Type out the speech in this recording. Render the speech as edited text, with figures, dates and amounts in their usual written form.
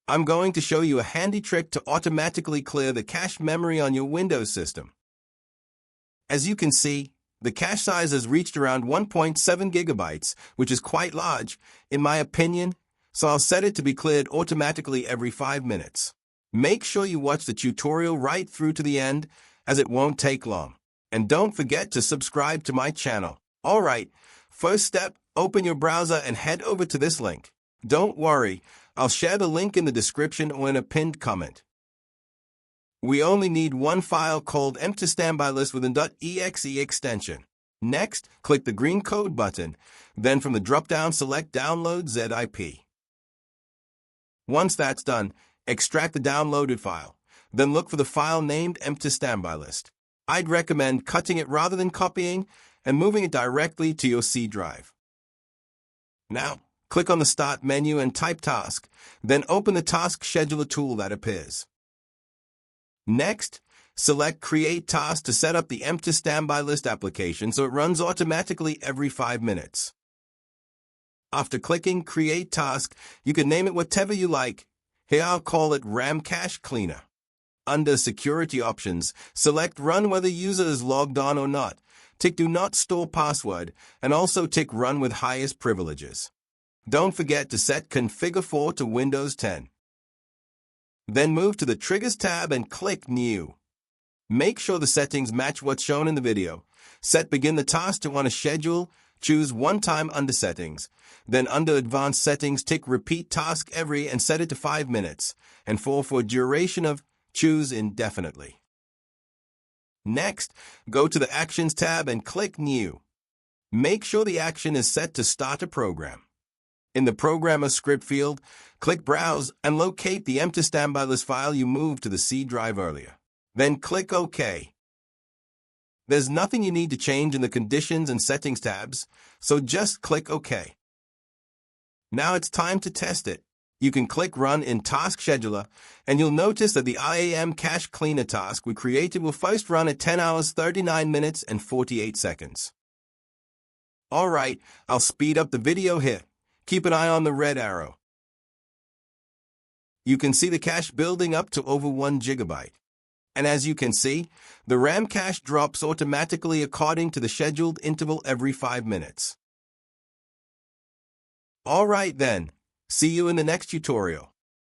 I'm going to show you a handy trick to automatically clear the cache memory on your Windows system. As you can see, the cache size has reached around 1.7 gigabytes, which is quite large, in my opinion, so I'll set it to be cleared automatically every 5 minutes. Make sure you watch the tutorial right through to the end, as it won't take long. And don't forget to subscribe to my channel. Alright, first step, open your browser and head over to this link. Don't worry, I'll share the link in the description or in a pinned comment. We only need one file called empty-standby-list with an .exe extension. Next, click the green code button, then from the drop-down select Download ZIP. Once that's done, extract the downloaded file, then look for the file named empty-standby-list. I'd recommend cutting it rather than copying and moving it directly to your C drive. Now, click on the Start menu and type Task, then open the Task Scheduler tool that appears. Next, select Create Task to set up the empty standby list application so it runs automatically every 5 minutes. After clicking Create Task, you can name it whatever you like. Here I'll call it RAM Cache Cleaner. Under Security Options, select Run whether user is logged on or not, tick Do Not Store Password, and also tick Run with Highest Privileges. Don't forget to set Configure 4 to Windows 10. Then move to the Triggers tab and click New. Make sure the settings match what's shown in the video. Set Begin the task to on a schedule, choose One Time under Settings. Then under Advanced Settings, tick Repeat Task Every and set it to 5 minutes. And for duration of, choose Indefinitely. Next, go to the Actions tab and click New. Make sure the action is set to Start a Program. In the Programmer Script field, click Browse and locate the empty standby list file you moved to the C drive earlier. Then click OK. There's nothing you need to change in the Conditions and Settings tabs, so just click OK. Now it's time to test it. You can click Run in Task Scheduler, and you'll notice that the IAM Cache Cleaner task we created will first run at 10 hours 39 minutes and 48 seconds. Alright, I'll speed up the video here. Keep an eye on the red arrow. You can see the cache building up to over 1 gigabyte. And as you can see, the RAM cache drops automatically according to the scheduled interval every 5 minutes. Alright then, see you in the next tutorial.